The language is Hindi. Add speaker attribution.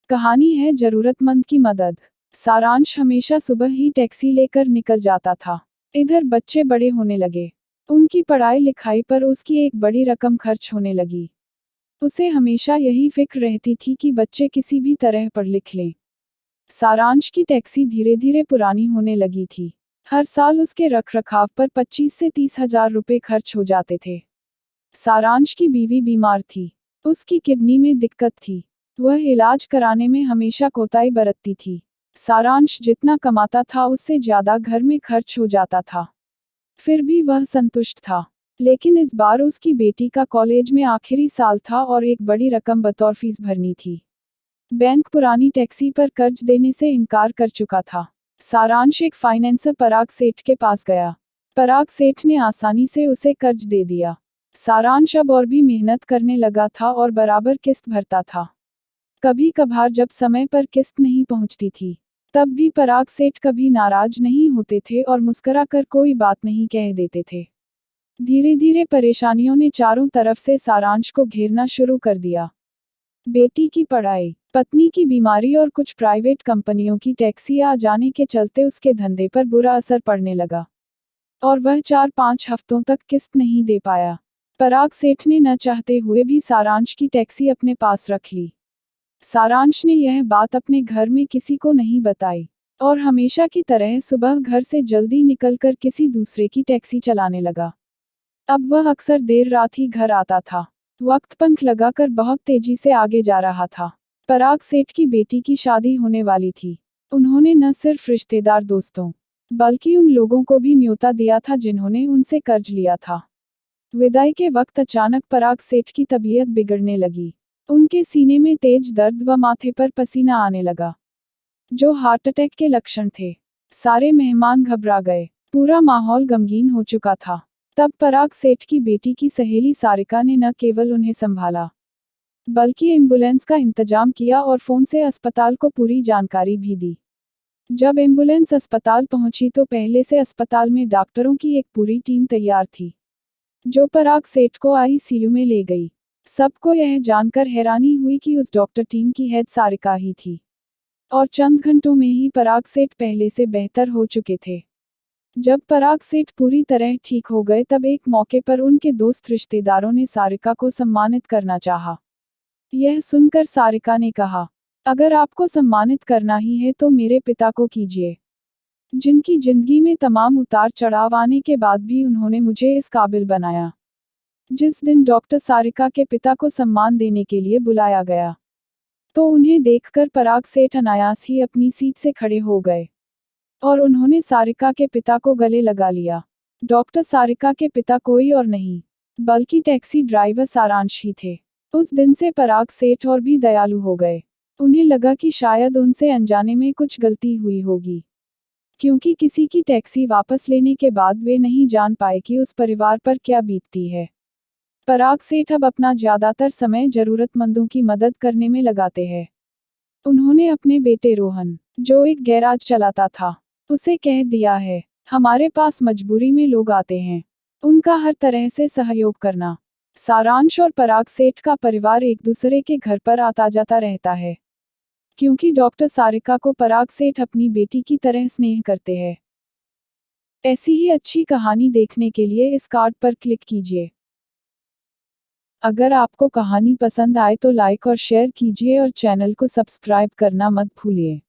Speaker 1: कहानी है जरूरतमंद की मदद। सारांश हमेशा सुबह ही टैक्सी लेकर निकल जाता था। इधर बच्चे बड़े होने लगे। उनकी पढ़ाई लिखाई पर उसकी एक बड़ी रकम खर्च होने लगी। उसे हमेशा यही फिक्र रहती थी कि बच्चे किसी भी तरह पढ़ लिख लें। सारांश की टैक्सी धीरे धीरे पुरानी होने लगी थी। हर साल उसके रखरखाव पर 25 से 30 हजार रुपये खर्च हो जाते थे। सारांश की बीवी बीमार थी। उसकी किडनी में दिक्कत थी। वह इलाज कराने में हमेशा कोताही बरतती थी। सारांश जितना कमाता था उससे ज्यादा घर में खर्च हो जाता था। फिर भी वह संतुष्ट था। लेकिन इस बार उसकी बेटी का कॉलेज में आखिरी साल था और एक बड़ी रकम बतौर फीस भरनी थी। बैंक पुरानी टैक्सी पर कर्ज देने से इनकार कर चुका था। सारांश एक फाइनेंसर पराग सेठ के पास गया। पराग सेठ ने आसानी से उसे कर्ज दे दिया। सारांश अब और भी मेहनत करने लगा था और बराबर किस्त भरता था। कभी कभार जब समय पर किस्त नहीं पहुंचती थी, तब भी पराग सेठ कभी नाराज नहीं होते थे और मुस्कुराकर कोई बात नहीं कह देते थे। धीरे धीरे परेशानियों ने चारों तरफ से सारांश को घेरना शुरू कर दिया। बेटी की पढ़ाई, पत्नी की बीमारी और कुछ प्राइवेट कंपनियों की टैक्सी आ जाने के चलते उसके धंधे पर बुरा असर पड़ने लगा और वह 4-5 हफ्तों तक किस्त नहीं दे पाया। पराग सेठ ने न चाहते हुए भी सारांश की टैक्सी अपने पास रख ली। सारांश ने यह बात अपने घर में किसी को नहीं बताई और हमेशा की तरह सुबह घर से जल्दी निकलकर किसी दूसरे की टैक्सी चलाने लगा। अब वह अक्सर देर रात ही घर आता था। वक्त पंख लगाकर बहुत तेजी से आगे जा रहा था। पराग सेठ की बेटी की शादी होने वाली थी। उन्होंने न सिर्फ रिश्तेदार दोस्तों, बल्कि उन लोगों को भी न्योता दिया था जिन्होंने उनसे कर्ज लिया था। विदाई के वक्त अचानक पराग सेठ की तबीयत बिगड़ने लगी। उनके सीने में तेज दर्द व माथे पर पसीना आने लगा, जो हार्ट अटैक के लक्षण थे। सारे मेहमान घबरा गए। पूरा माहौल गमगीन हो चुका था। तब पराग सेठ की बेटी की सहेली सारिका ने न केवल उन्हें संभाला, बल्कि एम्बुलेंस का इंतजाम किया और फोन से अस्पताल को पूरी जानकारी भी दी। जब एम्बुलेंस अस्पताल पहुंची तो पहले से अस्पताल में डॉक्टरों की एक पूरी टीम तैयार थी, जो पराग सेठ को आईसीयू में ले गई। सबको यह जानकर हैरानी हुई कि उस डॉक्टर टीम की हेड सारिका ही थी और चंद घंटों में ही पराग सेठ पहले से बेहतर हो चुके थे। जब पराग सेठ पूरी तरह ठीक हो गए तब एक मौके पर उनके दोस्त रिश्तेदारों ने सारिका को सम्मानित करना चाहा। यह सुनकर सारिका ने कहा, अगर आपको सम्मानित करना ही है तो मेरे पिता को कीजिए, जिनकी जिंदगी में तमाम उतार चढ़ाव आने के बाद भी उन्होंने मुझे इस काबिल बनाया। जिस दिन डॉक्टर सारिका के पिता को सम्मान देने के लिए बुलाया गया, तो उन्हें देखकर पराग सेठ अनायास ही अपनी सीट से खड़े हो गए और उन्होंने सारिका के पिता को गले लगा लिया। डॉक्टर सारिका के पिता कोई और नहीं, बल्कि टैक्सी ड्राइवर सारांश ही थे। उस दिन से पराग सेठ और भी दयालु हो गए। उन्हें लगा कि शायद उनसे अनजाने में कुछ गलती हुई होगी, क्योंकि किसी की टैक्सी वापस लेने के बाद वे नहीं जान पाए कि उस परिवार पर क्या बीतती है। पराग सेठ अब अपना ज्यादातर समय जरूरतमंदों की मदद करने में लगाते हैं। उन्होंने अपने बेटे रोहन, जो एक गैराज चलाता था, उसे कह दिया है, हमारे पास मजबूरी में लोग आते हैं, उनका हर तरह से सहयोग करना। सारांश और पराग सेठ का परिवार एक दूसरे के घर पर आता जाता रहता है, क्योंकि डॉक्टर सारिका को पराग सेठ अपनी बेटी की तरह स्नेह करते हैं। ऐसी ही अच्छी कहानी देखने के लिए इस कार्ड पर क्लिक कीजिए। अगर आपको कहानी पसंद आए तो लाइक और शेयर कीजिए और चैनल को सब्सक्राइब करना मत भूलिए।